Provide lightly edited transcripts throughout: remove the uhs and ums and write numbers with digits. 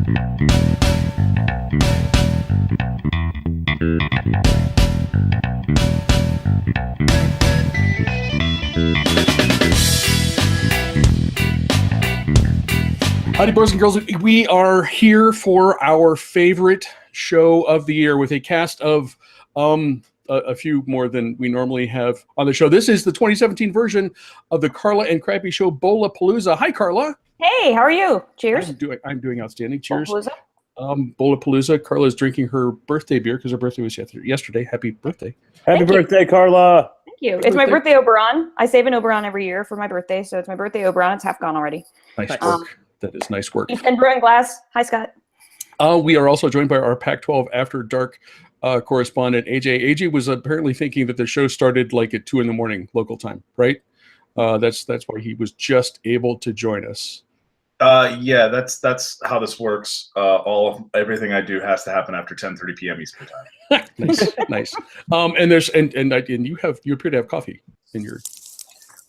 Howdy, boys and girls. We are here for our favorite show of the year with a cast of a few more than we normally have on the show. This is the 2017 version of the Carla and Crappy Show Bowlapalooza. Hi, Carla. Hey, how are you? Cheers. I'm doing outstanding. Cheers. Bowlapalooza. Bowlapalooza. Carla's drinking her birthday beer because her birthday was yesterday. Happy birthday. Happy birthday, Carla. Thank you. It's my birthday Oberon. I save an Oberon every year for my birthday, so it's my birthday Oberon. It's half gone already. Nice work. That is nice work. And Brewing Glass. Hi, Scott. We are also joined by our Pac-12 After Dark correspondent, AJ. AJ was apparently thinking that the show started like at 2 a.m. local time, right? That's why he was just able to join us. Yeah, that's how this works. Everything I do has to happen after 10:30 p.m. Eastern time. Nice. And you appear to have coffee in your,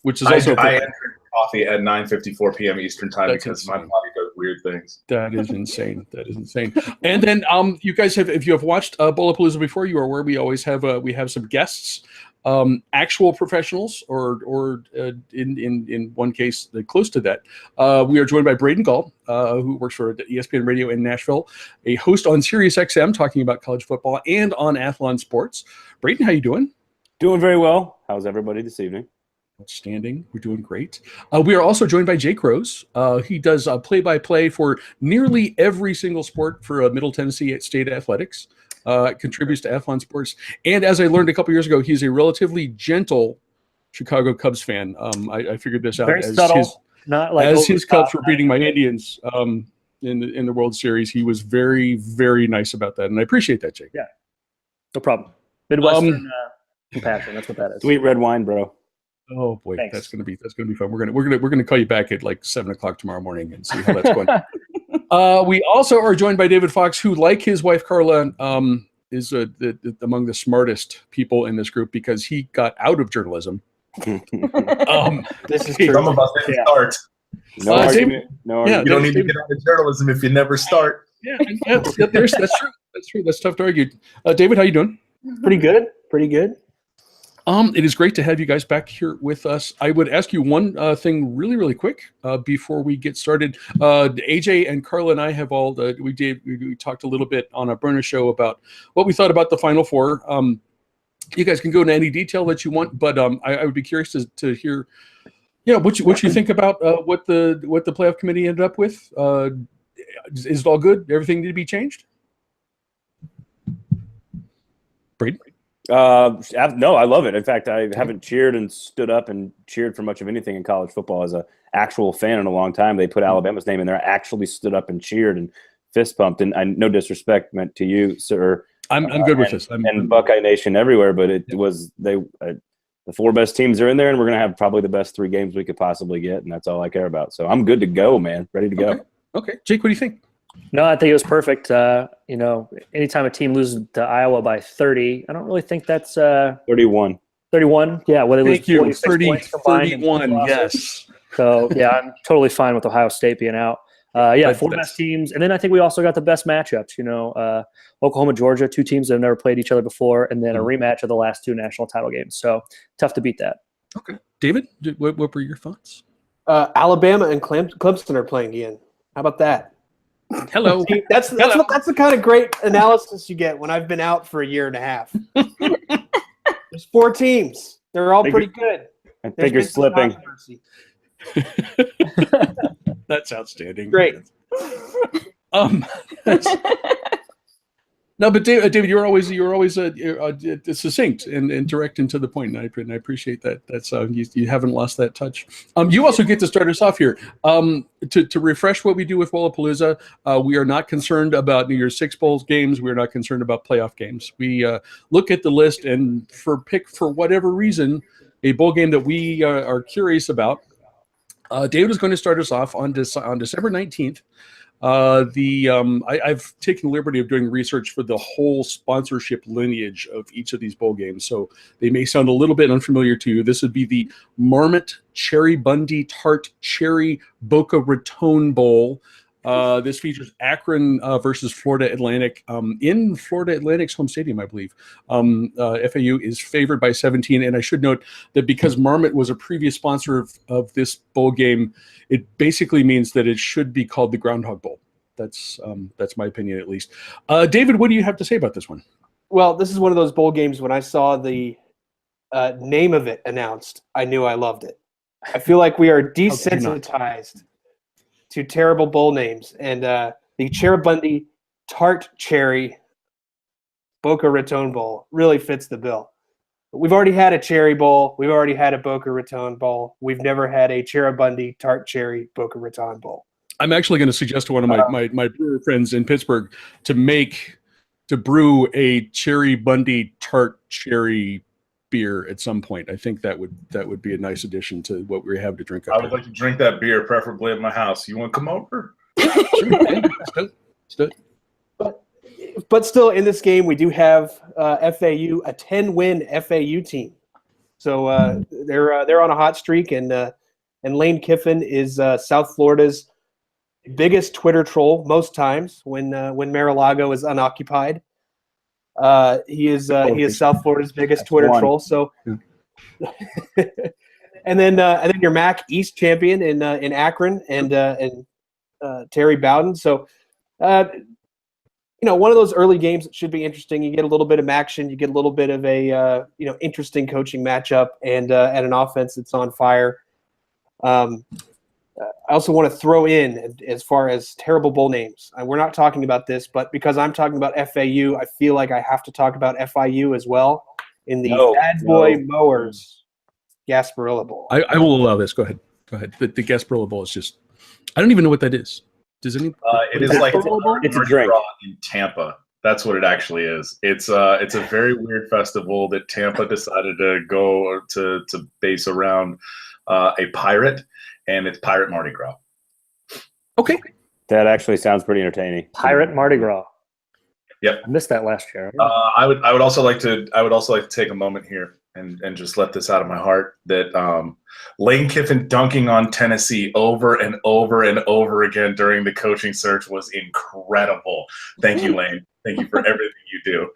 which is also I entered coffee at 9:54 p.m. Eastern time because my body does weird things. That is insane. And then you guys if you have watched Bowlapalooza before, you are aware we always have we have some guests, actual professionals or in one case close to that. We are joined by Braden Gall, who works for ESPN Radio in Nashville, a host on SiriusXM talking about college football and on Athlon Sports. Braden, how you doing? Doing very well. How's everybody this evening? Outstanding. We're doing great. We are also joined by Jake Rose. He does play-by-play for nearly every single sport for Middle Tennessee State Athletics. Contributes to Athlon Sports. And as I learned a couple years ago, he's a relatively gentle Chicago Cubs fan. I figured this out very as subtle, not like his Cubs were beating my Indians in the World Series. He was very, very nice about that, and I appreciate that, Jake. Yeah, no problem. Midwestern compassion. That's what that is. Sweet red wine, bro. Oh boy, Thanks. that's gonna be fun. We're gonna call you back at like 7 o'clock tomorrow morning and see how that's going. We also are joined by David Fox, who, like his wife Carla, is among the smartest people in this group because he got out of journalism. This is true. Some of us didn't start. No argument. No argument. You don't need to get out of journalism if you never start. Yeah, that's true. That's true. That's tough to argue. David, how you doing? Pretty good. It is great to have you guys back here with us. I would ask you one thing really, really quick before we get started. AJ and Carla and I have all we talked a little bit on a burner show about what we thought about the Final Four. You guys can go into any detail that you want, but I would be curious to hear, what you think about what the playoff committee ended up with. Is it all good? Everything need to be changed? Braden? No, I love it. In fact, I haven't cheered and stood up and cheered for much of anything in college football as an actual fan in a long time. They put Alabama's name in there. I actually stood up and cheered and fist pumped. And no disrespect meant to you, sir. I'm good with this. And Buckeye Nation everywhere, but it was the 4 best teams are in there, and we're going to have probably the best 3 games we could possibly get, and that's all I care about. So I'm good to go, man. Ready to go. Okay. Jake, what do you think? No, I think it was perfect. Anytime a team loses to Iowa by 30, I don't really think that's 31. 31. Yeah, well, they lose 46 points combined. 31. Yes. So yeah, I'm totally fine with Ohio State being out. 4 best teams, and then I think we also got the best matchups. Oklahoma, Georgia, 2 teams that have never played each other before, and then a rematch of the last 2 national title games. So tough to beat that. Okay, David, what were your thoughts? Alabama and Clemson are playing again. How about that? Hello. That's the kind of great analysis you get when I've been out for a year and a half. There's 4 teams. They're all pretty good. I think you're slipping. That's outstanding. Great. No, but David, you're always succinct and direct and to the point, and I appreciate that. That's you haven't lost that touch. You also get to start us off here. To refresh what we do with Bowlapalooza, we are not concerned about New Year's Six Bowl games. We're not concerned about playoff games. We look at the list and pick for whatever reason a bowl game that we are curious about. David is going to start us off on December 19th. I've taken the liberty of doing research for the whole sponsorship lineage of each of these bowl games, so they may sound a little bit unfamiliar to you. This would be the Marmot Cherry Bundy Tart Cherry Boca Raton Bowl. This features Akron versus Florida Atlantic in Florida Atlantic's home stadium, I believe. FAU is favored by 17, and I should note that because Marmot was a previous sponsor of this bowl game, it basically means that it should be called the Groundhog Bowl. That's my opinion, at least. David, what do you have to say about this one? Well, this is one of those bowl games when I saw the name of it announced, I knew I loved it. I feel like we are desensitized to terrible bowl names, and the Cherubundi Tart Cherry Boca Raton Bowl really fits the bill. We've already had a Cherry Bowl. We've already had a Boca Raton Bowl. We've never had a Cherubundi Tart Cherry Boca Raton Bowl. I'm actually going to suggest to one of my brewer friends in Pittsburgh to brew a Cherry Bundy Tart Cherry beer at some point. I think that would be a nice addition to what we have to drink up I would like to drink that beer, preferably at my house. You want to come over? Sure. But still, in this game, we do have FAU, a 10-win FAU team. So they're on a hot streak, and Lane Kiffin is South Florida's biggest Twitter troll most times when Mar-a-Lago is unoccupied. He is South Florida's biggest Twitter troll. So, and then your MAC East champion in Akron and Terry Bowden. So, one of those early games that should be interesting. You get a little bit of action. You get a little bit of a interesting coaching matchup and an offense that's on fire. I also want to throw in, as far as terrible bowl names, we're not talking about this, but because I'm talking about FAU, I feel like I have to talk about FIU as well in the Bad Boy Mowers Gasparilla Bowl. I will allow this. Go ahead. The Gasparilla Bowl is just – I don't even know what that is. Does any? It is like it's a drink in Tampa. That's what it actually is. It's a very weird festival that Tampa decided to go to base around a pirate, and it's Pirate Mardi Gras. Okay, that actually sounds pretty entertaining. Pirate Mardi Gras. Yep, I missed that last year. I would also like to take a moment here and just let this out of my heart that Lane Kiffin dunking on Tennessee over and over and over again during the coaching search was incredible. Thank you, Lane. Thank you for everything you do.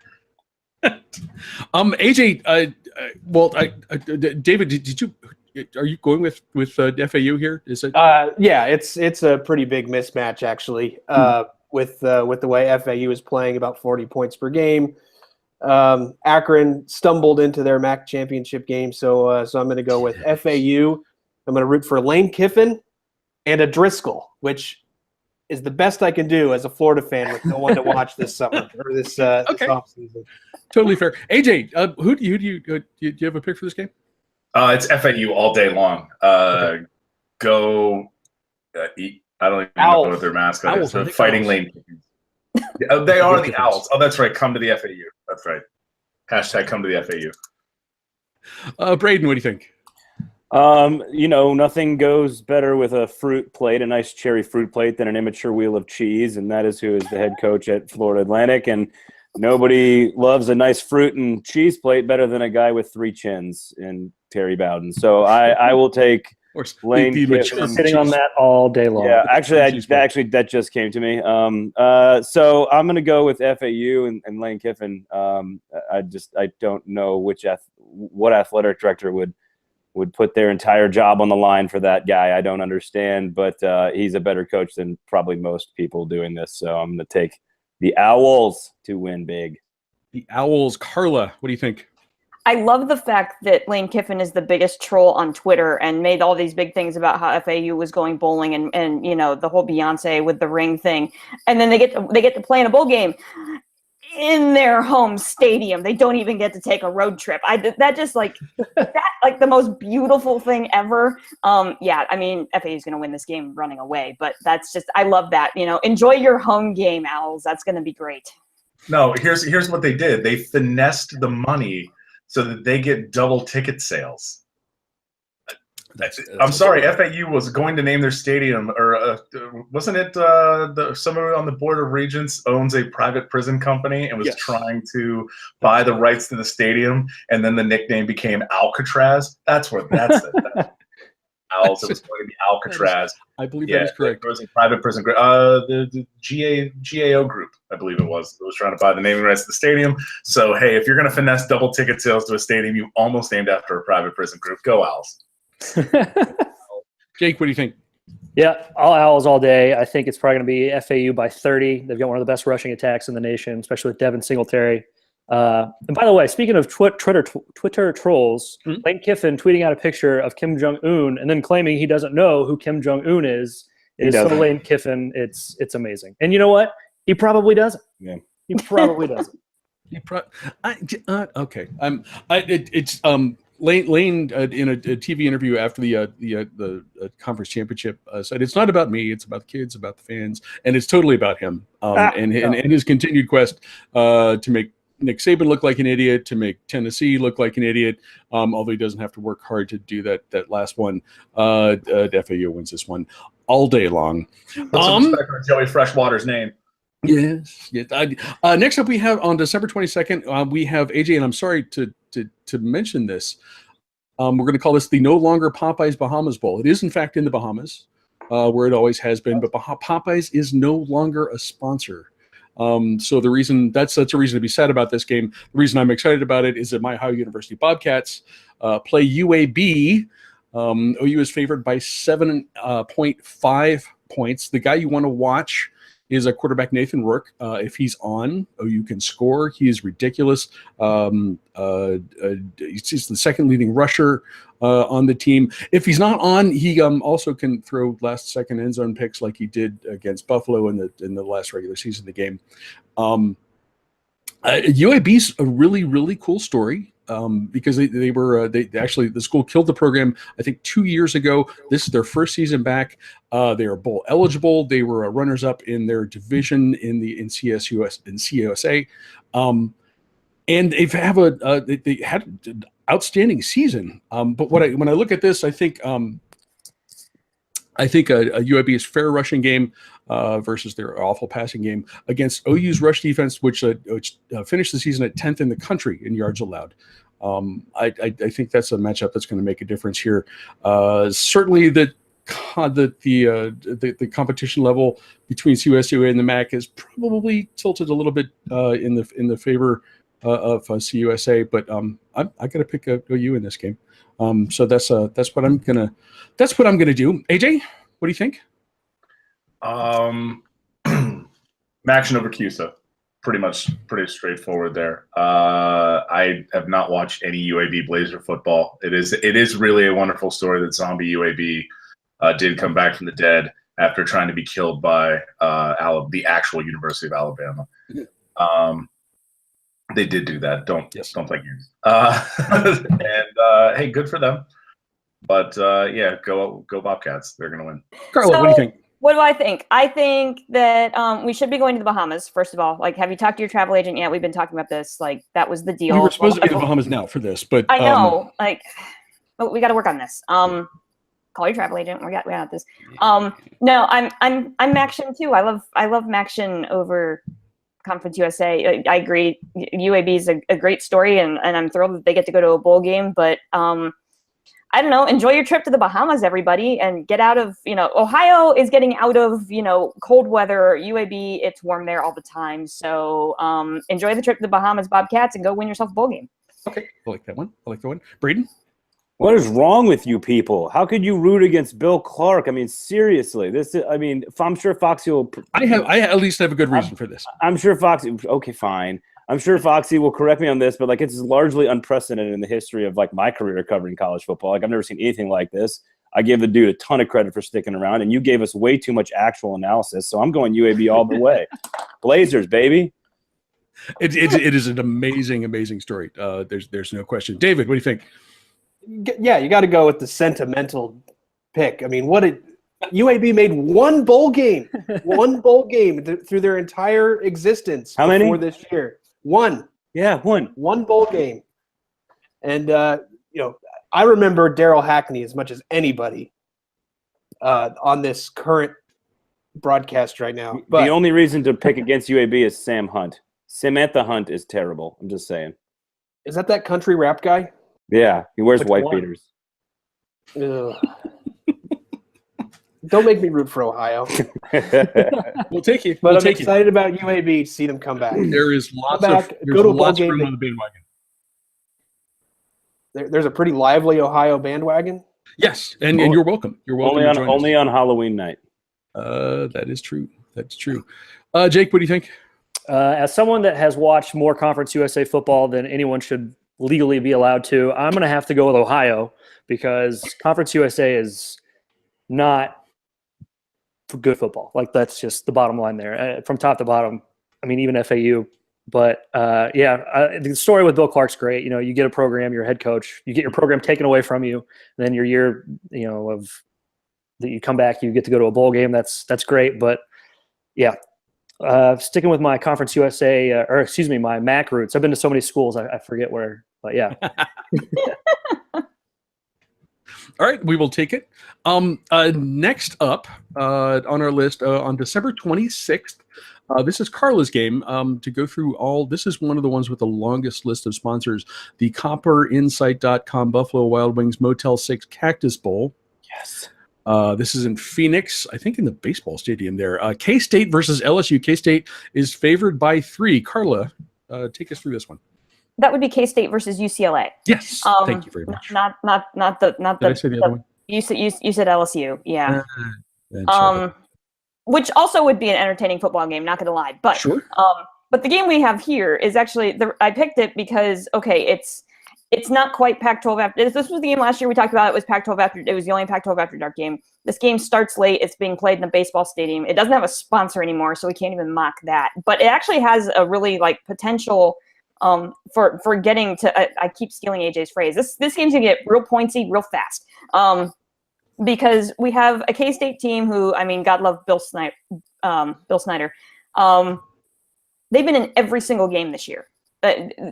AJ, David, did you? Are you going with FAU here? Is it? Yeah, it's a pretty big mismatch actually. With the way FAU is playing, about 40 points per game. Akron stumbled into their MAC championship game, so I'm going to go with FAU. I'm going to root for Lane Kiffin and a Driscoll, which is the best I can do as a Florida fan with no one to watch this summer or this offseason. Totally fair. AJ, who do you have a pick for this game? It's FAU all day long. Go. I don't even know what their mascot is. The Fighting Lane Kiffins. They are the Owls. Oh, that's right. Come to the FAU. That's right. Hashtag come to the FAU. Braden, what do you think? Nothing goes better with a fruit plate, a nice cherry fruit plate, than an immature wheel of cheese, and that is who is the head coach at Florida Atlantic. And nobody loves a nice fruit and cheese plate better than a guy with 3 chins in Terry Bowden. So I will take Lane Kiffin. Sitting on that all day long. Yeah, that just came to me. So I'm going to go with FAU and Lane Kiffin. I don't know what athletic director would put their entire job on the line for that guy. I don't understand, but he's a better coach than probably most people doing this. So I'm going to take the Owls to win big. The Owls. Carla, what do you think? I love the fact that Lane Kiffin is the biggest troll on Twitter and made all these big things about how FAU was going bowling and the whole Beyonce with the ring thing. And then they get to play in a bowl game in their home stadium. They don't even get to take a road trip. That the most beautiful thing ever. FAU is going to win this game running away, but I love that. Enjoy your home game, Owls. That's going to be great. No, here's what they did. They finessed the money so that they get double ticket sales. I'm sorry, FAU was going to name their stadium, or wasn't it somebody on the Board of Regents owns a private prison company and was trying to buy the rights to the stadium, and then the nickname became Alcatraz? That's it. Owls. It was going to be Alcatraz. I believe that is correct. It was a private prison group. The GAO group, I believe it was trying to buy the naming rights to the stadium. So, hey, if you're going to finesse double ticket sales to a stadium you almost named after a private prison group, go Owls. Jake, what do you think? Yeah, all Owls all day. I think it's probably going to be FAU by 30. They've got one of the best rushing attacks in the nation, especially with Devin Singletary. And by the way, speaking of Twitter trolls, Lane Kiffin tweeting out a picture of Kim Jong-un and then claiming he doesn't know who Kim Jong-un is. It is so Lane Kiffin. It's amazing. And you know what? He probably doesn't. Yeah. He probably doesn't. Okay. Lane in a TV interview after the conference championship said it's not about me, it's about the kids, about the fans, and it's totally about him and his continued quest to make Nick Saban look like an idiot, to make Tennessee look like an idiot, although he doesn't have to work hard to do that last one. FAU wins this one all day long. Put some respect on Joey Freshwater's name. Yes. Next up, we have on December 22nd, we have AJ, and I'm sorry to mention this. We're going to call this the no longer Popeyes Bahamas Bowl. It is, in fact, in the Bahamas, where it always has been, but Popeyes is no longer a sponsor. So the reason that's a reason to be sad about this game. The reason I'm excited about it is that my Ohio University Bobcats play UAB. OU is favored by 7.5 points. The guy you want to watch is a quarterback, Nathan Rourke. If he's on, OU can score. He is ridiculous. He's the second leading rusher on the team. If he's not on, he also can throw last-second end zone picks like he did against Buffalo in the last regular season of the game. UAB's a really, really cool story. Because they actually the school killed the program I think 2 years ago. This is their first season back. They are bowl eligible. They were runners up in their division in CUSA, and they had an outstanding season. But when I look at this, I think a UAB's fair rushing game versus their awful passing game against OU's rush defense, which finished the season at 10th in the country in yards allowed. I think that's a matchup that's going to make a difference here. Certainly, the competition level between CUSA and the MAC is probably tilted a little bit in the favor of CUSA, but I got to pick OU in this game. So that's what I'm gonna do. AJ, what do you think? Maction over CUSA. Pretty straightforward there. I have not watched any UAB Blazer football. It is really a wonderful story that zombie UAB did come back from the dead after trying to be killed by the actual University of Alabama. They did do that. Don't play games. And hey, good for them. But yeah, go Bobcats. They're gonna win. Carla, what do you think? What do I think? I think that we should be going to the Bahamas, first of all. Like, have you talked to your travel agent yet? We've been talking about this. Like, that was the deal. We were supposed to be in the Bahamas now for this, but I know. But we got to work on this. Call your travel agent. We got this. No, I'm Maction too. I love Maction over Conference USA. I agree. UAB is a great story, and I'm thrilled that they get to go to a bowl game. But I don't know, enjoy your trip to the Bahamas, everybody, and get out of, Ohio is getting out of, cold weather. UAB, it's warm there all the time. So enjoy the trip to the Bahamas, Bobcats, and go win yourself a bowl game. Okay, I like that one. Braden? What is wrong with you people? How could you root against Bill Clark? I mean, seriously, I'm sure Foxy will. I at least have a good reason for this. I'm sure Foxy. Okay, fine. I'm sure Foxy will correct me on this, but it's largely unprecedented in the history of my career covering college football. I've never seen anything like this. I give the dude a ton of credit for sticking around, and you gave us way too much actual analysis. So I'm going UAB all the way. Blazers, baby. It is an amazing story. There's no question. David, what do you think? Yeah, you got to go with the sentimental pick. I mean, UAB made one bowl game through their entire existence. How many? Before this year? One. Yeah, one. One bowl game. And, I remember Daryl Hackney as much as anybody on this current broadcast right now. But the only reason to pick against UAB is Sam Hunt. Samantha Hunt is terrible. I'm just saying. Is that country rap guy? Yeah, he wears Which white one? beaters. Ugh. Don't make me root for Ohio. We'll take you. But We'll I'm take excited about UAB to see them come back. There is lots Come of back, there's go to a bowl lots of game. room on the bandwagon. There's a pretty lively Ohio bandwagon. Yes, and you're welcome. You're welcome. Only on Halloween night. That is true. That's true. Jake, what do you think? As someone that has watched more Conference USA football than anyone should legally be allowed to, I'm going to have to go with Ohio because Conference USA is not for good football. Like, that's just the bottom line there. From top to bottom, I mean, even FAU. But, the story with Bill Clark's great. You know, you get a program, you're a head coach, you get your program taken away from you, and then your year, of that you come back, you get to go to a bowl game. That's great. But, yeah, sticking with my Conference USA, my MAC roots. I've been to so many schools, I forget where. But, yeah. All right, we will take it. Next up on our list, on December 26th, this is Carla's game. To go through this is one of the ones with the longest list of sponsors. The CopperInsight.com Buffalo Wild Wings Motel 6 Cactus Bowl. Yes. This is in Phoenix, I think in the baseball stadium there. K-State versus LSU. K-State is favored by 3. Carla, take us through this one. That would be K-State versus UCLA. Yes, thank you very much. Not the. Did I say the other one? You said LSU, yeah. Sure. Which also would be an entertaining football game. Not going to lie, but Sure. But the game we have here is actually I picked it because it's not quite Pac-12 after. This was the game last year we talked about. It was Pac-12 after. It was the only Pac-12 after dark game. This game starts late. It's being played in a baseball stadium. It doesn't have a sponsor anymore, so we can't even mock that. But it actually has a really potential. For getting to, I keep stealing AJ's phrase. This game's gonna get real pointy, real fast. Because we have a K-State team who, I mean, God love Bill Snyder. They've been in every single game this year.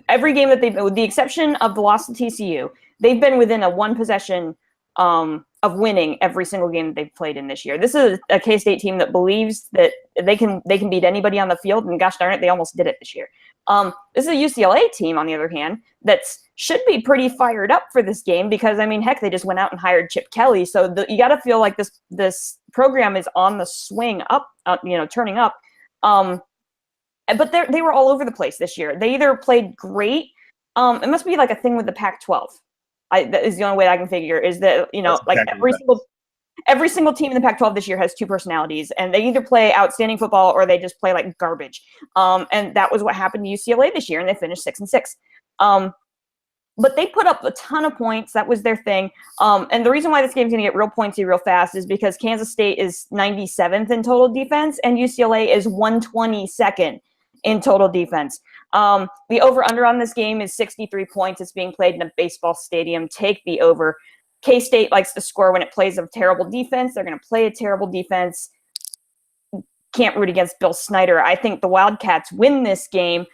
Every game that with the exception of the loss to TCU, they've been within a one possession of winning every single game that they've played in this year. This is a K-State team that believes that they can beat anybody on the field, and gosh darn it, they almost did it this year. This is a UCLA team, on the other hand, that should be pretty fired up for this game because, I mean, heck, they just went out and hired Chip Kelly. So you got to feel like this program is on the swing up, turning up. But they were all over the place this year. They either played great. It must be like a thing with the Pac-12. That is the only way I can figure is that, every single team in the Pac-12 this year has 2 personalities, and they either play outstanding football or they just play like garbage. And that was what happened to UCLA this year, and they finished 6-6. But they put up a ton of points. That was their thing. And the reason why this game's going to get real pointy real fast is because Kansas State is 97th in total defense, and UCLA is 122nd in total defense. The over-under on this game is 63 points. It's being played in a baseball stadium. Take the over. K-State likes to score when it plays a terrible defense. They're going to play a terrible defense. Can't root against Bill Snyder. I think the Wildcats win this game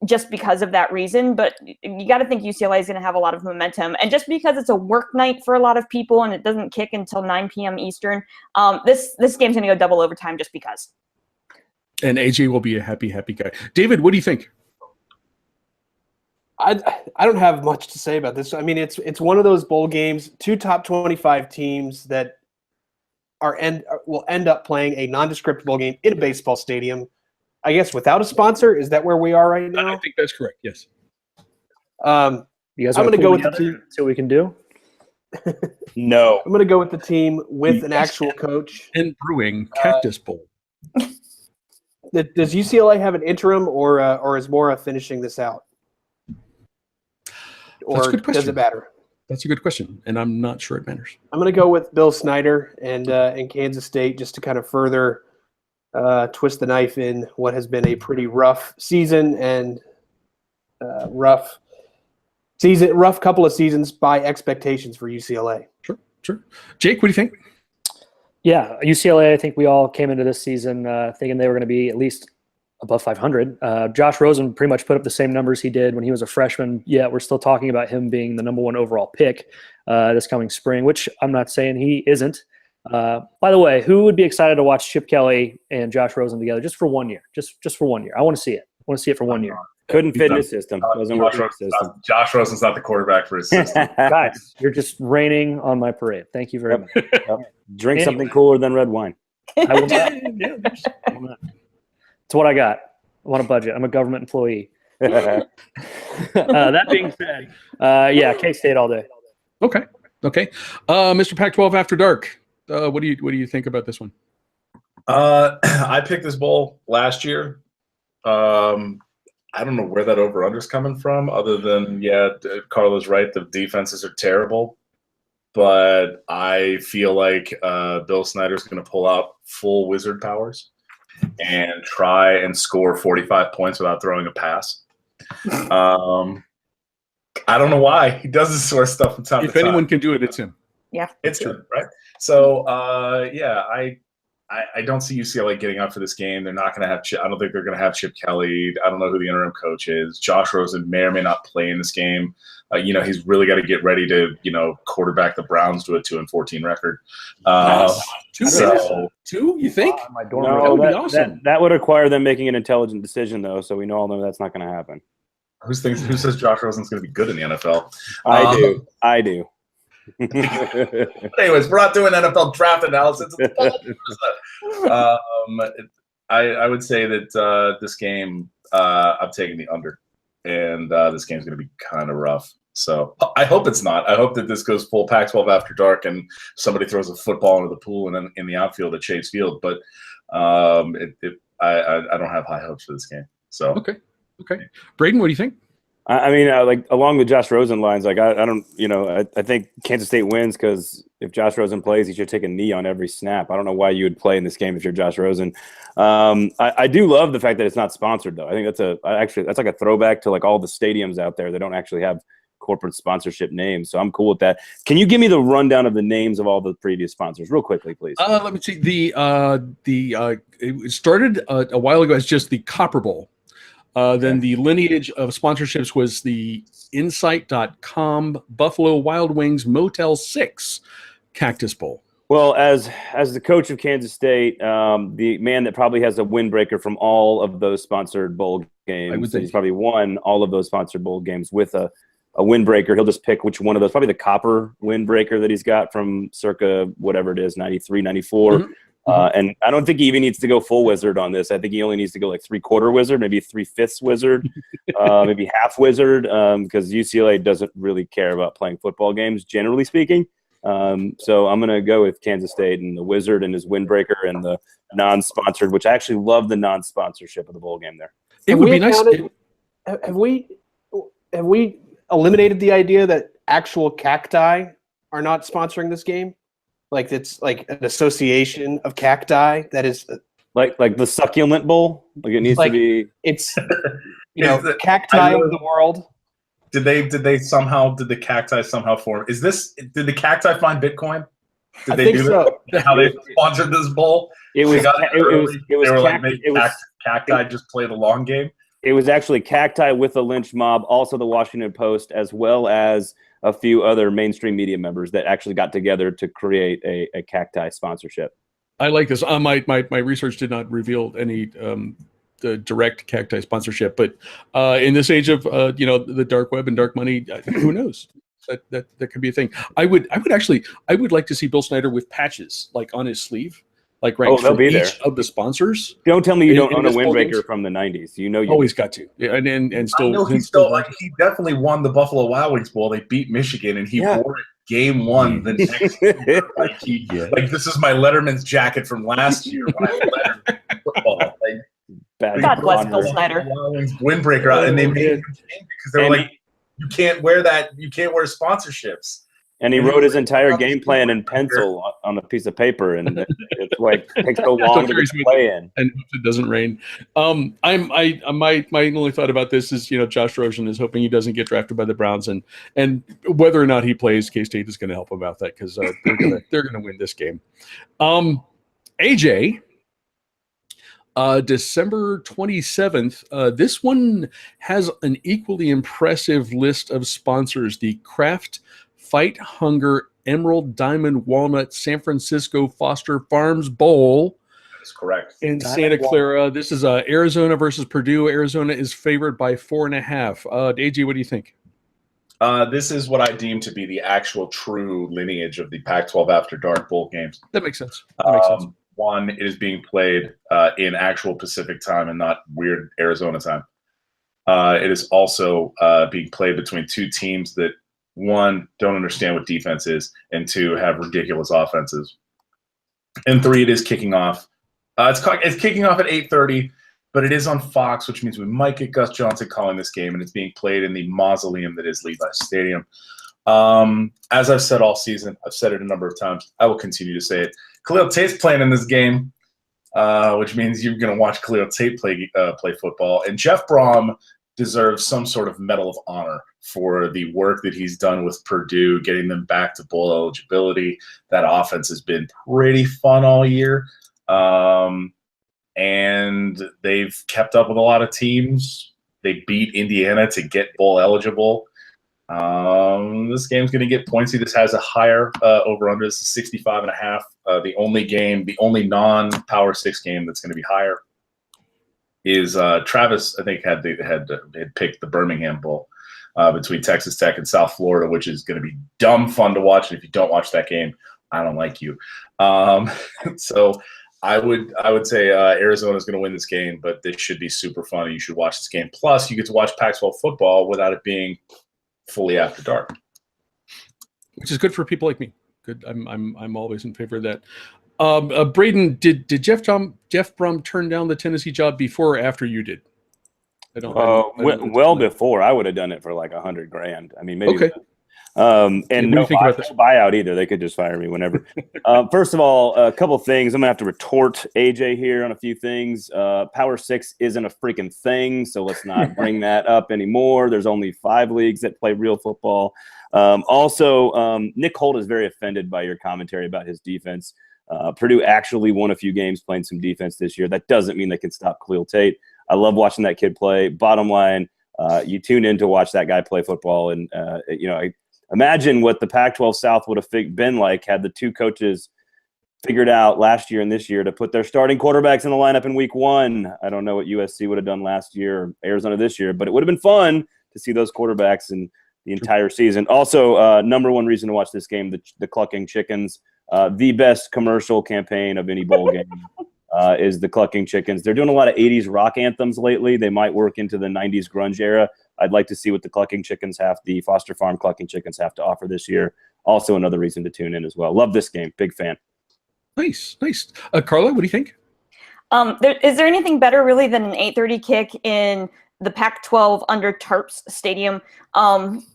just because of that reason. But you got to think UCLA is going to have a lot of momentum. And just because it's a work night for a lot of people and it doesn't kick until 9 p.m. Eastern, this game's going to go double overtime just because. And AJ will be a happy guy. David, what do you think? I don't have much to say about this. I mean, it's one of those bowl games, 2 top 25 teams that will end up playing a nondescript bowl game in a baseball stadium. I guess without a sponsor. Is that where we are right now? I think that's correct. Yes. You guys I'm going to go with the team. See what we can do. No. I'm going to go with the team with an actual coach. And brewing Cactus Bowl. Does UCLA have an interim, or is Mora finishing this out? Or does it matter? That's a good question, and I'm not sure it matters. I'm going to go with Bill Snyder and Kansas State just to kind of further twist the knife in what has been a pretty rough season and rough couple of seasons by expectations for UCLA. Sure. Jake, what do you think? Yeah, UCLA, I think we all came into this season thinking they were going to be at least above 500. Josh Rosen pretty much put up the same numbers he did when he was a freshman. Yeah, we're still talking about him being the number 1 overall pick this coming spring, which I'm not saying he isn't. By the way, who would be excited to watch Chip Kelly and Josh Rosen together just for 1 year? Just for 1 year. I want to see it. I want to see it for 1 year. Couldn't fit in his system. Doesn't work in his system. Josh Rosen's not the quarterback for his system. Guys, you're just raining on my parade. Thank you very much. Drink something cooler than red wine. I will not. It's what I got. I want a budget. I'm a government employee. That being said, K-State all day. Okay. Mr. Pac-12 After Dark. What do you think about this one? I picked this bowl last year. I don't know where that over-under's coming from, other than, Carla's right, the defenses are terrible. But I feel like Bill Snyder's going to pull out full wizard powers and try and score 45 points without throwing a pass. I don't know why. He does this sort of stuff from time to time. If anyone can do it, it's him. Yeah. It's him, right? So, I don't see UCLA getting up for this game. They're not going to have I don't think they're going to have Chip Kelly. I don't know who the interim coach is. Josh Rosen may or may not play in this game. He's really got to get ready to, quarterback the Browns to a 2-14 record. Two, you think? That would be awesome. That would require them making an intelligent decision, though, so we all know that's not going to happen. Who says Josh Rosen's going to be good in the NFL? I do. Anyways, we're not doing NFL draft analysis. I would say that this game, I'm taking the under, and this game's going to be kind of rough. So I hope it's not. I hope that this goes full Pac-12 After Dark, and somebody throws a football into the pool and then in the outfield at Chase Field. But I don't have high hopes for this game. So okay. Braden, what do you think? I mean, along the Josh Rosen lines, I don't, I think Kansas State wins because if Josh Rosen plays, he should take a knee on every snap. I don't know why you would play in this game if you're Josh Rosen. I do love the fact that it's not sponsored, though. I think that's like a throwback to like all the stadiums out there that don't actually have corporate sponsorship names. So I'm cool with that. Can you give me the rundown of the names of all the previous sponsors real quickly, please? Let me see. It started a while ago as just the Copper Bowl. Then the lineage of sponsorships was the Insight.com, Buffalo Wild Wings, Motel 6, Cactus Bowl. Well, as the coach of Kansas State, the man that probably has a windbreaker from all of those sponsored bowl games, he's probably won all of those sponsored bowl games with a windbreaker. He'll just pick which one of those, probably the copper windbreaker that he's got from circa whatever it is, 93, 94. Mm-hmm. And I don't think he even needs to go full wizard on this. I think he only needs to go like 3/4 wizard, maybe 3/5 wizard, maybe half wizard, because UCLA doesn't really care about playing football games, generally speaking. So I'm going to go with Kansas State and the wizard and his windbreaker and the non-sponsored, which I actually love the non-sponsorship of the bowl game there. It would be nice. Have we eliminated the idea that actual cacti are not sponsoring this game? Like it's like an association of cacti that is like the succulent bowl. Like it needs to be. It's the cacti of the world. Did the cacti somehow form? Did the cacti find Bitcoin? Did they do so. That? How they sponsored this bowl? Cacti just play the long game. It was actually cacti with the lynch mob, also the Washington Post, as well as a few other mainstream media members that actually got together to create a cacti sponsorship. I like this. My research did not reveal any the direct cacti sponsorship, but in this age of the dark web and dark money, who knows? That could be a thing. I would like to see Bill Snyder with patches like on his sleeve. Like they'll be there. Of the sponsors. Don't tell me you don't own a windbreaker from the 90s. You know you always got to. Yeah, and still. I know he definitely won the Buffalo Wild Wings Bowl. They beat Michigan, and he wore it game one the next year. Like this is my Letterman's jacket from last year when I was Letterman football. God bless Bill Snyder. Wild Wings windbreaker out, and they made him change because they were like, you can't wear that. You can't wear sponsorships. And he wrote his entire game plan in pencil on a piece of paper, and it's like takes so long to play in. And it doesn't rain. My only thought about this is Josh Rosen is hoping he doesn't get drafted by the Browns, and whether or not he plays, K-State is going to help about that because they're gonna win this game. AJ, December 27th. This one has an equally impressive list of sponsors: the Kraft Fight Hunger Emerald Diamond Walnut San Francisco Foster Farms Bowl. That's correct. In Santa Clara, this is Arizona versus Purdue. Arizona is favored by 4.5. AJ, what do you think? This is what I deem to be the actual true lineage of the Pac-12 After Dark bowl games. That makes sense. That makes sense. One, it is being played in actual Pacific time and not weird Arizona time. It is also being played between two teams that, one, don't understand what defense is, and two, have ridiculous offenses. And three, it is kicking off. It's kicking off at 8:30, but it is on Fox, which means we might get Gus Johnson calling this game, and it's being played in the mausoleum that is Levi Stadium. As I've said all season, I've said it a number of times, I will continue to say it. Khalil Tate's playing in this game, which means you're going to watch Khalil Tate play football. And Jeff Brom deserves some sort of medal of honor for the work that he's done with Purdue, getting them back to bowl eligibility. That offense has been pretty fun all year. And they've kept up with a lot of teams. They beat Indiana to get bowl eligible. This game's going to get pointsy. This has a higher over-under. This is 65.5. The only non-Power 6 game that's going to be higher is Travis, I think, had picked the Birmingham Bowl between Texas Tech and South Florida, which is going to be dumb fun to watch. And if you don't watch that game, I don't like you. So I would say Arizona is going to win this game, but this should be super fun. And you should watch this game. Plus, you get to watch Pac-12 football without it being fully after dark, which is good for people like me. Good. I'm always in favor of that. Braden, did Jeff Brum turn down the Tennessee job before or after you did? Well before. I would have done it for like $100,000. I mean, maybe. Okay. And no buyout either. They could just fire me whenever. First of all, a couple of things. I'm gonna have to retort AJ here on a few things. Power 6 isn't a freaking thing, so let's not bring that up anymore. There's only 5 leagues that play real football. Also, Nick Holt is very offended by your commentary about his defense. Purdue actually won a few games playing some defense this year. That doesn't mean they can stop Khalil Tate. I love watching that kid play. Bottom line, you tune in to watch that guy play football, and imagine what the Pac-12 South would have been like had the two coaches figured out last year and this year to put their starting quarterbacks in the lineup in week 1. I don't know what USC would have done last year or Arizona this year, but it would have been fun to see those quarterbacks in the entire season. Also, number one reason to watch this game, the Clucking Chickens, the best commercial campaign of any bowl game is the Clucking Chickens. They're doing a lot of 80s rock anthems lately. They might work into the 90s grunge era. I'd like to see what the Clucking Chickens the Foster Farm Clucking Chickens have to offer this year. Also another reason to tune in as well. Love this game. Big fan. Nice. Carla, what do you think? Is there anything better really than an 8:30 kick in the Pac-12 under Tarps Stadium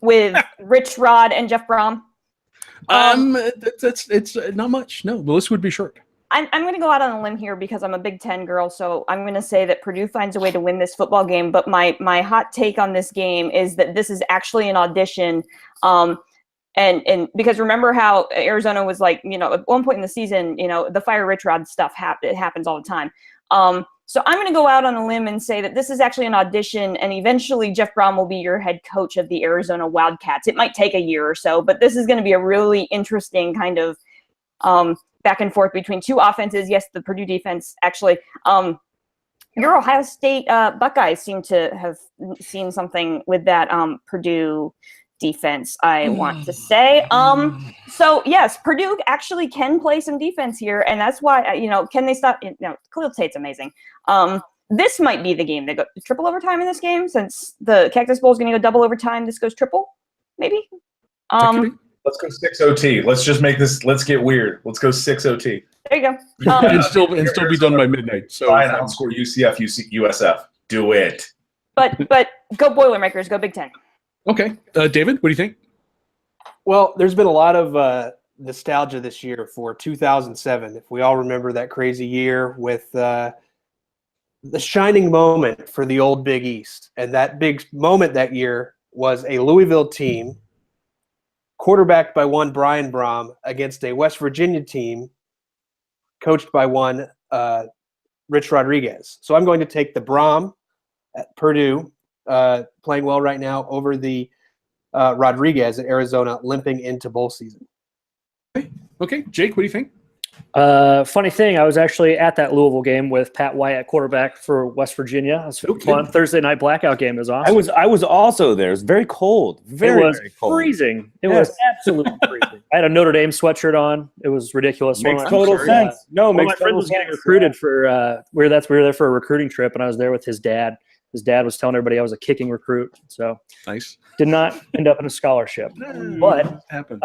with Rich Rod and Jeff Brom? It's not much. No, the list would be short. I'm going to go out on a limb here because I'm a Big Ten girl, so I'm going to say that Purdue finds a way to win this football game. But my hot take on this game is that this is actually an audition. And because remember how Arizona was like, at one point in the season, the fire Rich Rod stuff it happens all the time. So I'm going to go out on a limb and say that this is actually an audition, and eventually Jeff Brom will be your head coach of the Arizona Wildcats. It might take a year or so, but this is going to be a really interesting kind of back and forth between two offenses. Yes, the Purdue defense actually. Your Ohio State Buckeyes seem to have seen something with that Purdue defense, I want to say. So yes, Purdue actually can play some defense here, and that's why can they stop? Khalil Tate's amazing. This might be the game. They go triple overtime in this game since the Cactus Bowl is going to go double overtime. This goes triple, maybe. Let's go 6 OT. Let's just make this. Let's get weird. Let's go 6 OT. There you go. And still be done by midnight. So fine, outscore UCF, USF. Do it. But go Boilermakers. Go Big Ten. Okay, David, what do you think? Well, there's been a lot of nostalgia this year for 2007. If we all remember that crazy year with the shining moment for the old Big East, and that big moment that year was a Louisville team quarterbacked by one Brian Brom against a West Virginia team coached by one Rich Rodriguez. So I'm going to take the Brom at Purdue, playing well right now, over the Rodriguez at Arizona, limping into bowl season. Okay, Jake, what do you think? Funny thing, I was actually at that Louisville game with Pat White at quarterback for West Virginia. It was fun. Thursday night blackout game. It was awesome. I was also there. It was very cold. Very cold. Freezing. It was absolutely freezing. I had a Notre Dame sweatshirt on. It was ridiculous. Makes total sense. One of my friends was getting recruited for we were there for a recruiting trip, and I was there with his dad. His dad was telling everybody I was a kicking recruit. So nice. Did not end up in a scholarship. But happens.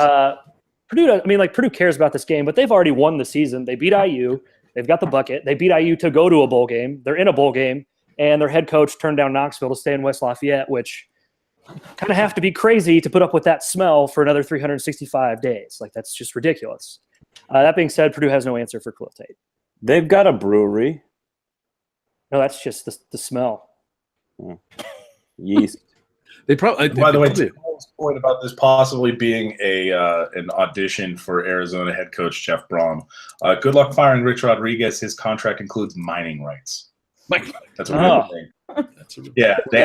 Purdue cares about this game, but they've already won the season. They beat IU. They've got the bucket. They beat IU to go to a bowl game. They're in a bowl game, and their head coach turned down Knoxville to stay in West Lafayette, which kind of have to be crazy to put up with that smell for another 365 days. Like, that's just ridiculous. That being said, Purdue has no answer for Khalil Tate. They've got a brewery. No, that's just the smell. Yeast. They probably. By the way, to Paul's point about this possibly being an audition for Arizona head coach Jeff Brom, good luck firing Rich Rodriguez. His contract includes mining rights. That's a real thing. Yeah, they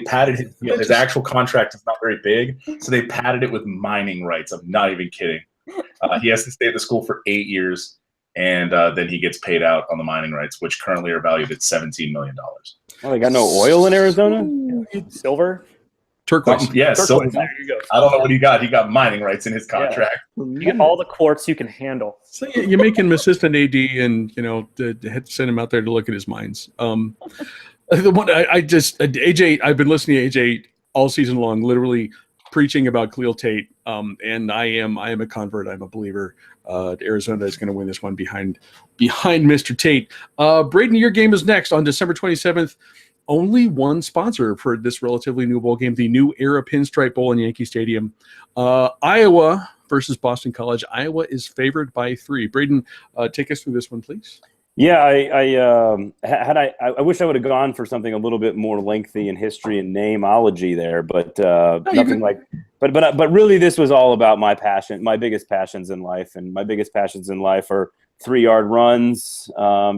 padded his actual contract is not very big, so they padded it with mining rights. I'm not even kidding. He has to stay at the school for 8 years, and then he gets paid out on the mining rights, which currently are valued at $17 million. Oh, they got no oil in Arizona? Silver? Turquoise. Yes. Turquoise. There you go. I don't know what he got. He got mining rights in his contract. Yeah. You get all the quartz you can handle. So you make him assistant AD, and had to send him out there to look at his mines. The one AJ, I've been listening to AJ all season long, literally preaching about Khalil Tate. And I am a convert. I'm a believer. Arizona is going to win this one behind Mr. Tate. Braden, your game is next on December 27th. Only one sponsor for this relatively new bowl game, the New Era Pinstripe Bowl in Yankee Stadium. Iowa versus Boston College. Iowa is favored by 3. Braden, take us through this one, please. Yeah, I wish I would have gone for something a little bit more lengthy in history and nameology there, but nothing like. But really, this was all about my passion, my biggest passions in life, and my biggest passions in life are 3-yard runs,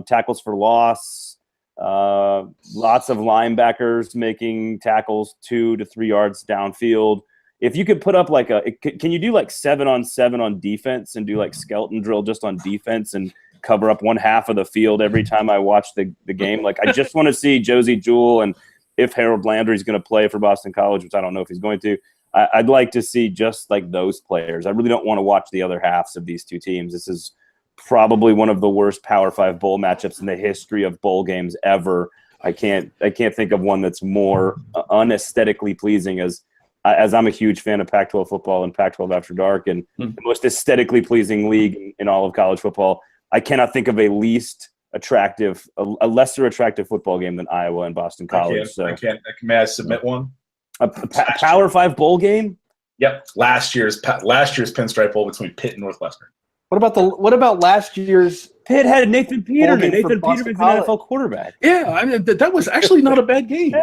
tackles for loss, lots of linebackers making tackles 2 to 3 yards downfield. If you could put up can you do 7-on-7 on defense and do skeleton drill just on defense and cover up one half of the field every time I watch the game? I just want to see Josie Jewell, and if Harold Landry's going to play for Boston College, which I don't know if he's going to, I'd like to see just those players. I really don't want to watch the other halves of these two teams. This is probably one of the worst Power 5 bowl matchups in the history of bowl games ever. I can't think of one that's more unaesthetically pleasing as I'm a huge fan of Pac-12 football and Pac-12 After Dark, and the most aesthetically pleasing league in all of college football. I cannot think of a lesser attractive football game than Iowa and Boston College. May I submit one? A Power 5 bowl game? Yep, last year's Pinstripe Bowl between Pitt and Northwestern. What about last year's? Pitt had Nathan Peterman. Nathan Peterman's an College. NFL quarterback. Yeah, I mean that was actually not a bad game.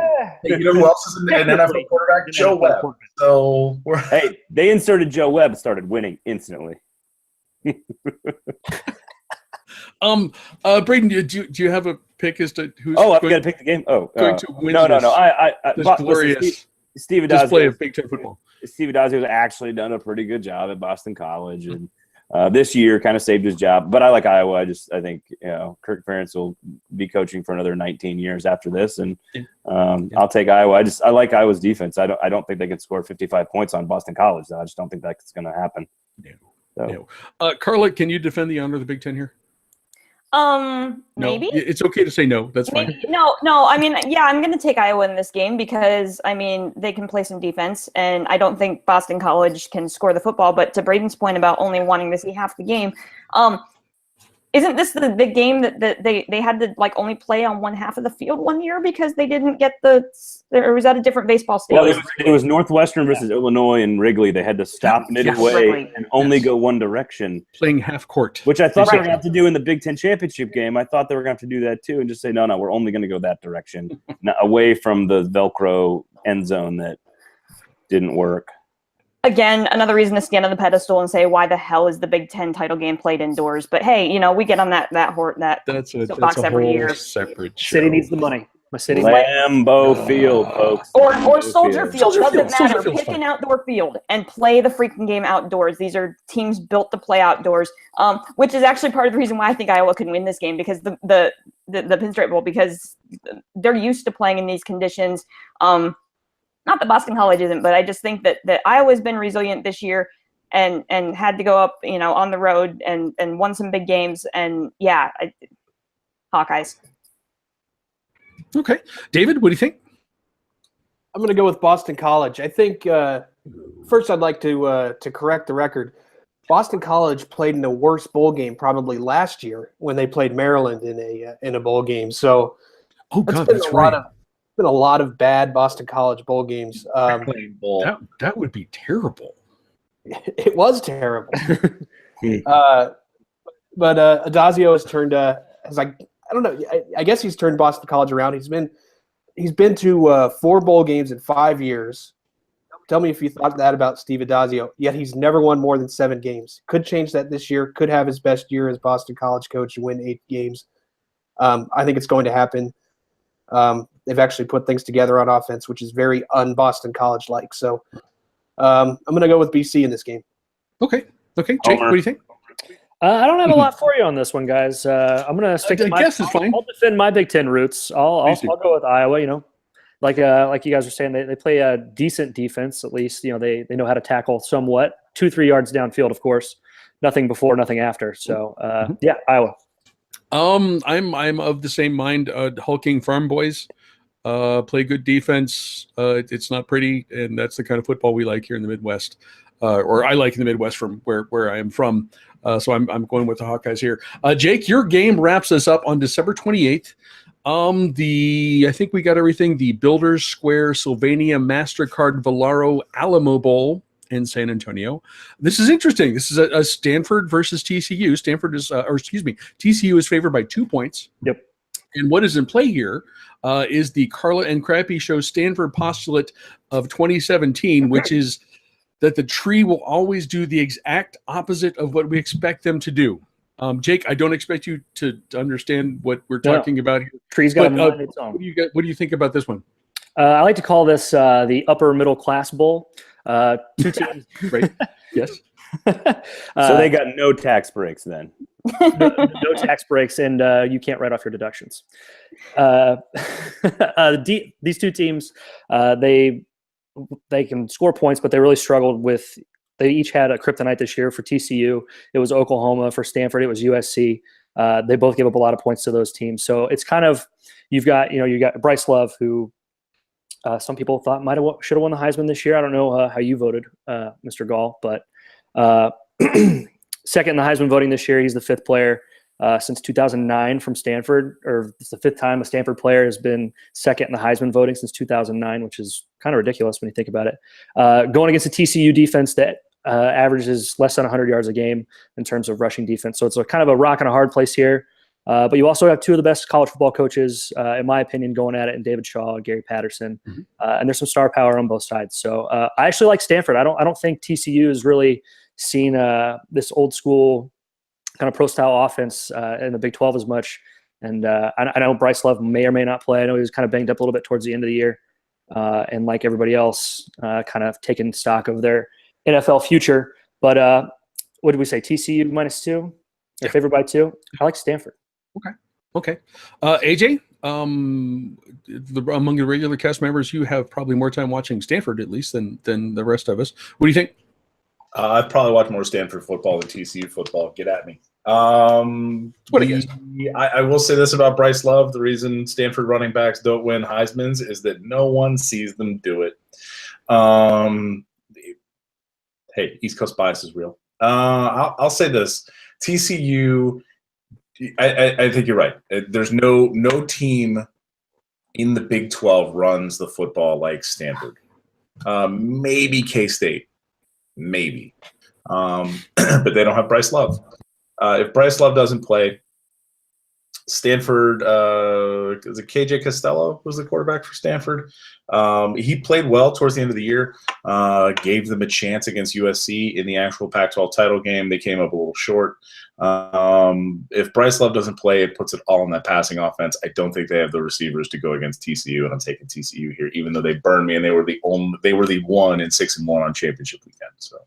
You know who else is an NFL quarterback? Joe Webb. So hey, they inserted Joe Webb, started winning instantly. Braden, do you have a pick as to who's? I've got to pick the game. Going to win. No. This glorious Steve display of Big Ten football. Steve Adazio has actually done a pretty good job at Boston College, and this year kind of saved his job. But I like Iowa. I think Kirk Ferentz will be coaching for another 19 years after this, and I'll take Iowa. I like Iowa's defense. I don't think they can score 55 points on Boston College. I just don't think that's going to happen. No. Carla, can you defend the honor of the Big Ten here? Maybe. It's okay to say no. That's fine. No. I mean, yeah, I'm going to take Iowa in this game because, I mean, they can play some defense, and I don't think Boston College can score the football. But to Braden's point about only wanting to see half the game, isn't this the big game that they had to only play on one half of the field one year because they didn't get or was that a different baseball stadium? Well, it was Northwestern versus Illinois and Wrigley. They had to stop midway and only go one direction. Playing half court. Which I thought they were going to have to do in the Big Ten championship game. I thought they were going to have to do that too and just say, no, we're only going to go that direction, away from the Velcro end zone that didn't work. Again, another reason to stand on the pedestal and say, why the hell is the Big Ten title game played indoors? But hey, we get on that soapbox every year. Separate show. City needs the money. My city. Lambeau Field, folks. Or Soldier Field. Soldier Doesn't Field. matter. Soldier Field's Pick fine. an outdoor field and play the freaking game outdoors. These are teams built to play outdoors, which is actually part of the reason why I think Iowa can win this game, because the Pinstripe Bowl, because they're used to playing in these conditions. Not that Boston College isn't, but I just think that Iowa's been resilient this year and had to go up, on the road and won some big games. And yeah, Hawkeyes. Okay. David, what do you think? I'm going to go with Boston College. I think first I'd like to correct the record. Boston College played in a worse bowl game probably last year when they played Maryland in a bowl game. So That's right. Been a lot of bad Boston College bowl games. That would be terrible. It was terrible. But Adazio has turned I don't know. I guess he's turned Boston College around. He's been to 4 bowl games in 5 years. Tell me if you thought that about Steve Adazio. Yet he's never won more than 7 games. Could change that this year. Could have his best year as Boston College coach and win 8 games. I think it's going to happen. They've actually put things together on offense, which is very un-Boston College like. So I'm going to go with BC in this game. Okay. Jake, what do you think? I don't have a lot for you on this one, guys. I'm going to stick to my guess is fine. I'll defend my Big Ten roots. I'll go with Iowa. Like you guys were saying, they play a decent defense. At least they know how to tackle somewhat. 2-3 yards downfield, of course. Nothing before, nothing after. So yeah, Iowa. I'm of the same mind. Hulking farm boys play good defense. It's not pretty, and that's the kind of football we like here in the Midwest, or I like in the Midwest from where I am from. So I'm going with the Hawkeyes here. Jake, your game wraps us up on December 28th. I think we got everything. The Builders Square Sylvania MasterCard Valero Alamo Bowl in San Antonio. This is interesting. This is a Stanford versus TCU. TCU is favored by 2 points. Yep. And what is in play here is the Carla and Crappy Show Stanford postulate of 2017, which is that the tree will always do the exact opposite of what we expect them to do. Jake, I don't expect you to understand what we're talking about here. Tree's got a mind its own. What do you think about this one? I like to call this the upper middle class bowl. 2 teams. Right. Yes. So they got no tax breaks then. No tax breaks, and you can't write off your deductions. These 2 teams, they can score points, but they really struggled with. They each had a kryptonite this year. For TCU, it was Oklahoma. For Stanford, it was USC. They both gave up a lot of points to those teams. So it's kind of you got Bryce Love, who some people thought should have won the Heisman this year. I don't know how you voted, Mr. Gall, but second in the Heisman voting this year. He's the 5th player since 2009 from Stanford, or it's the 5th time a Stanford player has been second in the Heisman voting since 2009, which is kind of ridiculous when you think about it. Going against a TCU defense that averages less than 100 yards a game in terms of rushing defense. So it's kind of a rock and a hard place here. But you also have 2 of the best college football coaches, in my opinion, going at it, in David Shaw and Gary Patterson. And there's some star power on both sides. So I actually like Stanford. I don't think TCU has really seen this old school kind of pro style offense in the Big 12 as much. And I know Bryce Love may or may not play. I know he was kind of banged up a little bit towards the end of the year. And like everybody else, kind of taking stock of their NFL future. But what did we say? TCU -2? They're favored by 2. I like Stanford. Okay. AJ, among the regular cast members, you have probably more time watching Stanford, at least, than the rest of us. What do you think? I've probably watched more Stanford football than TCU football. Get at me. I will say this about Bryce Love. The reason Stanford running backs don't win Heismans is that no one sees them do it. Hey, East Coast bias is real. I'll say this. TCU, I think you're right. There's no team in the Big 12 runs the football like Stanford. Maybe K-State. Maybe. But they don't have Bryce Love. If Bryce Love doesn't play, Stanford, is it KJ Costello was the quarterback for Stanford? He played well towards the end of the year, gave them a chance against USC in the actual Pac-12 title game. They came up a little short. If Bryce Love doesn't play, it puts it all in that passing offense. I don't think they have the receivers to go against TCU, and I'm taking TCU here, even though they burned me and they were the one in 6-1 on championship weekend. So,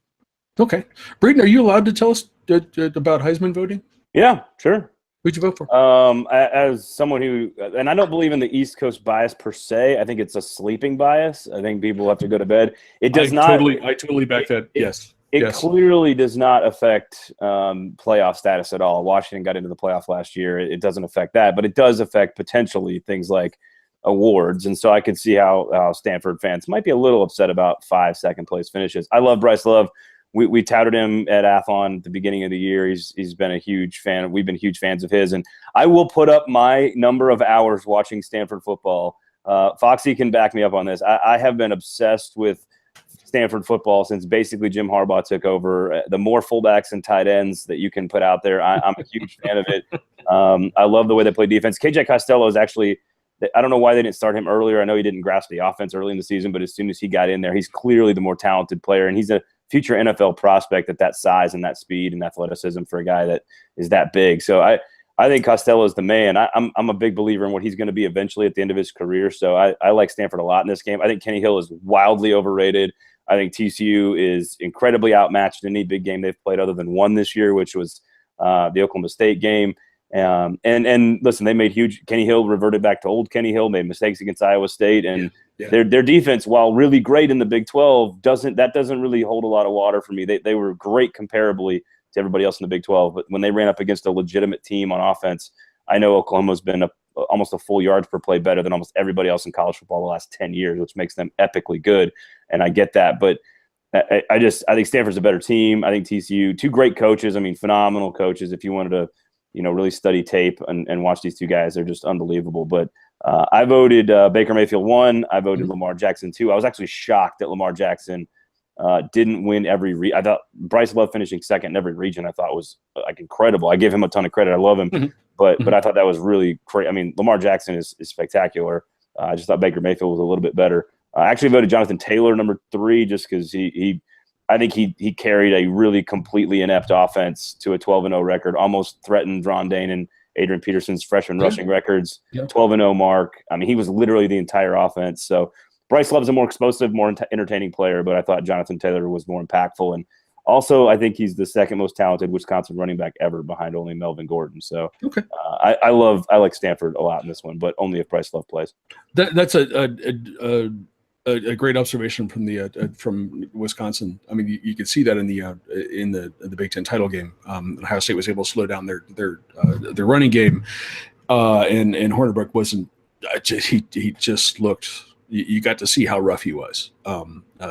okay, Braden, are you allowed to tell us about Heisman voting? Yeah, sure. Who'd you vote for? As someone who, and I don't believe in the East Coast bias per se. I think it's a sleeping bias. I think people have to go to bed. It does not. I totally back that. Yes. It clearly does not affect playoff status at all. Washington got into the playoff last year. It doesn't affect that, but it does affect potentially things like awards. And so I could see how Stanford fans might be a little upset about 5 second-place finishes. I love Bryce Love. We touted him at Athlon at the beginning of the year. He's been a huge fan. We've been huge fans of his. And I will put up my number of hours watching Stanford football. Foxy can back me up on this. I have been obsessed with Stanford football since basically Jim Harbaugh took over. The more fullbacks and tight ends that you can put out there, I'm a huge fan of it. I love the way they play defense. KJ Costello is actually – I don't know why they didn't start him earlier. I know he didn't grasp the offense early in the season, but as soon as he got in there, he's clearly the more talented player, and he's a future NFL prospect at that size and that speed and athleticism for a guy that is that big. So I think Costello is the man. I'm a big believer in what he's going to be eventually at the end of his career. So I like Stanford a lot in this game. I think Kenny Hill is wildly overrated. I think TCU is incredibly outmatched in any big game they've played other than one this year, which was the Oklahoma State game. And listen, they made huge. Kenny Hill reverted back to old Kenny Hill, made mistakes against Iowa State, and their defense, while really great in the Big 12, doesn't really hold a lot of water for me. They were great comparably to everybody else in the Big 12, but when they ran up against a legitimate team on offense, I know Oklahoma's been almost a full yards per play better than almost everybody else in college football the last 10 years, which makes them epically good, and I get that, but I think Stanford's a better team. I think TCU, two great coaches. I mean, phenomenal coaches. If you wanted to really study tape and watch these two guys, they're just unbelievable. But I voted Baker Mayfield 1. I voted Lamar Jackson 2. I was actually shocked that Lamar Jackson didn't win every I thought Bryce Love finishing second in every region I thought was like incredible. I give him a ton of credit. I love him. But I thought that was really great. I mean, Lamar Jackson is spectacular. I just thought Baker Mayfield was a little bit better. I actually voted Jonathan Taylor number 3 just because I think he carried a really completely inept offense to a 12-0 record, almost threatened Ron Dane and Adrian Peterson's freshman rushing records, 12-0 mark. I mean, he was literally the entire offense. So Bryce Love's a more explosive, more entertaining player, but I thought Jonathan Taylor was more impactful. And also, I think he's the second most talented Wisconsin running back ever behind only Melvin Gordon. So I like Stanford a lot in this one, but only if Bryce Love plays. That's a great observation from from Wisconsin. I mean, you could see that in the Big Ten title game. Ohio State was able to slow down their running game, and Hornibrook wasn't. He just looked. You got to see how rough he was.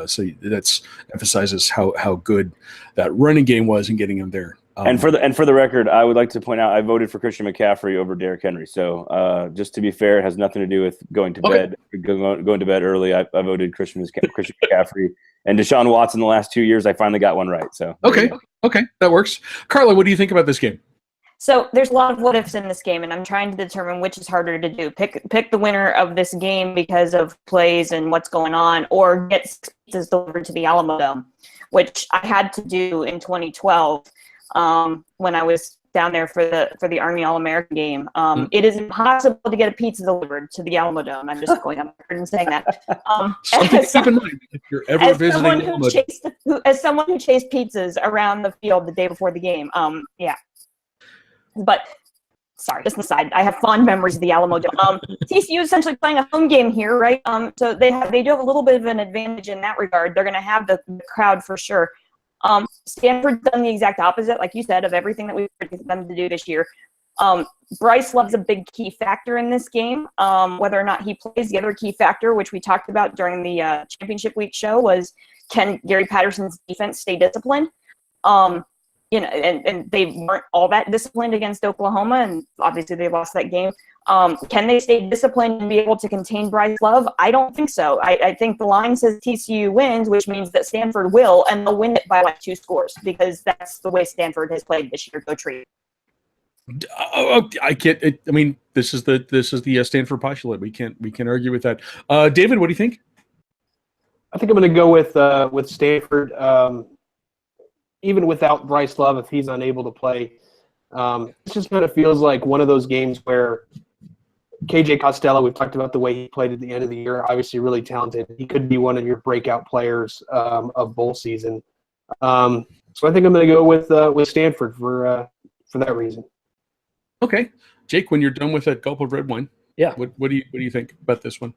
So that's emphasizes how good that running game was in getting him there. And for the record, I would like to point out I voted for Christian McCaffrey over Derrick Henry. So just to be fair, it has nothing to do with going to bed early. I voted Christian McCaffrey and Deshaun Watson the last 2 years. I finally got one right. So okay, that works. Carla, what do you think about this game? So there's a lot of what ifs in this game, and I'm trying to determine which is harder to do. Pick the winner of this game because of plays and what's going on, or get pizzas delivered to the Alamo Dome, which I had to do in 2012 when I was down there for the Army All-American game. It is impossible to get a pizza delivered to the Alamo Dome. I'm just going on record and saying that. Something to keep in mind if you're ever visiting Alamo Dome. As someone who chased pizzas around the field the day before the game, yeah. But sorry, just an aside. I have fond memories of the Alamo Dome. TCU is essentially playing a home game here, right? So they do have a little bit of an advantage in that regard. They're going to have the crowd for sure. Stanford's done the exact opposite, like you said, of everything that we expected them to do this year. Bryce Love's a big key factor in this game. Whether or not he plays, the other key factor, which we talked about during the championship week show, was can Gary Patterson's defense stay disciplined? And they weren't all that disciplined against Oklahoma, and obviously they lost that game. Can they stay disciplined and be able to contain Bryce Love? I don't think so. I think the line says TCU wins, which means that Stanford will, and they'll win it by like 2 scores because that's the way Stanford has played this year. Go Tree. I can't. I mean, this is the Stanford postulate. We can't argue with that. David, what do you think? I think I'm going to go with Stanford, even without Bryce Love if he's unable to play. It just kind of feels like one of those games where KJ Costello, we've talked about the way he played at the end of the year, obviously really talented. He could be one of your breakout players of bowl season. So I think I'm going to go with Stanford for that reason. Okay, Jake, when you're done with that gulp of red wine, Yeah. What do you think about this one?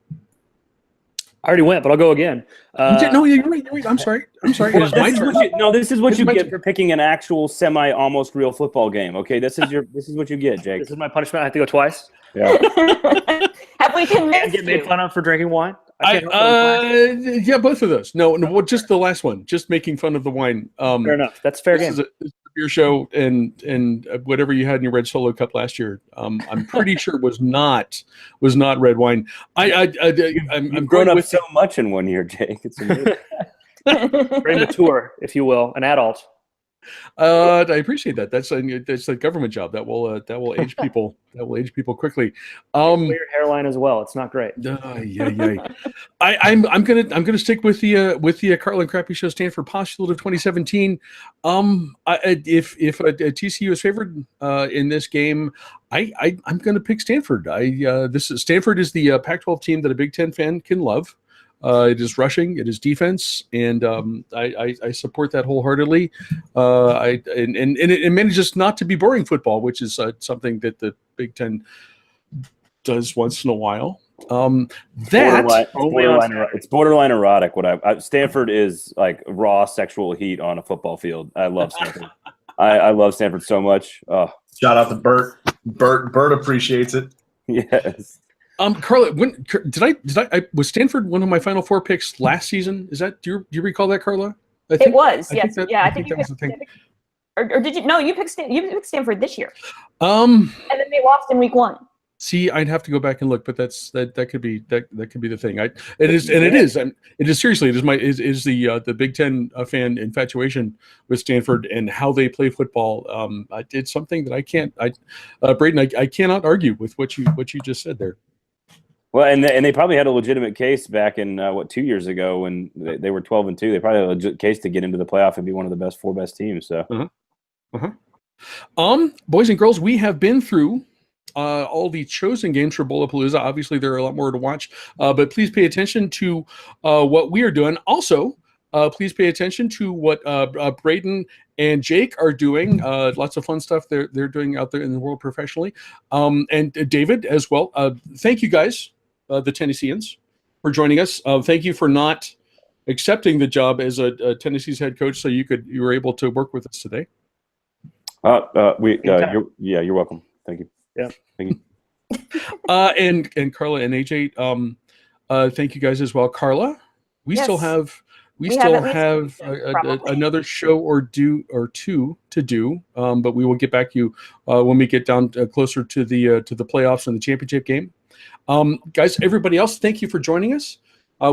I already went, but I'll go again. No, you're right. I'm sorry. It is my turn. This is what It's you my get turn. for picking an actual almost real football game. Okay, this is what you get, Jake. This is my punishment. I have to go twice. Yeah. Have we And convinced get made you? fun of for drinking wine. I can't help it. Yeah, both of those. No, well, just the last one. Just making fun of the wine. Fair enough. That's a fair This game. is a beer show, and whatever you had in your red Solo cup last year, I'm pretty sure was not red wine. I'm You've grown going up with so much in 1 year, Jake. It's amazing. Very mature, if you will, an adult. I appreciate that. That's a government job that will age people. That will age people quickly. Clear hairline as well. It's not great. Yeah. I'm gonna stick with the Carla and Crappy Show Stanford postulate of 2017. If TCU is favored in this game, I'm gonna pick Stanford. Stanford is the Pac-12 team that a Big Ten fan can love. It is rushing, it is defense, and I support that wholeheartedly. It manages not to be boring football, which is something that the Big Ten does once in a while. It's borderline erotic. Stanford is like raw sexual heat on a football field. I love Stanford. I love Stanford so much. Oh. Shout out to Bert. Bert appreciates it. Yes. Carla, was Stanford one of my Final Four picks last season? Is that do you recall that, Carla? It was, yes. I think that was the thing. Or did you? No, you picked Stanford this year. And then they lost in week 1. See, I'd have to go back and look, but that could be the thing. It is seriously. It is the Big Ten fan infatuation with Stanford and how they play football. It's something that I can't. Braden, I cannot argue with what you just said there. Well, and they probably had a legitimate case back in 2 years ago when they were 12-2. They probably had a legit case to get into the playoff and be one of the four best teams. So, boys and girls, we have been through all the chosen games for Bowlapalooza. Obviously, there are a lot more to watch, but please pay attention to what we are doing. Also, please pay attention to what Braden and Jake are doing. Lots of fun stuff they're doing out there in the world professionally. And David as well. Thank you guys, the Tennesseans, for joining us. Thank you for not accepting the job as a Tennessee's head coach, so you were able to work with us today. You're welcome. Thank you. Yeah. Thank you. And Carla and AJ, thank you guys as well. Carla, we still have another show or two to do, but we will get back to you when we get down closer to the playoffs and the championship game. Guys, everybody else, thank you for joining us.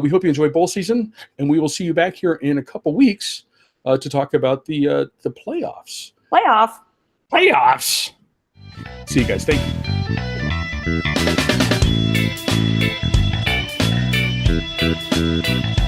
We hope you enjoy bowl season, and we will see you back here in a couple weeks to talk about the playoffs. Playoffs. See you guys. Thank you.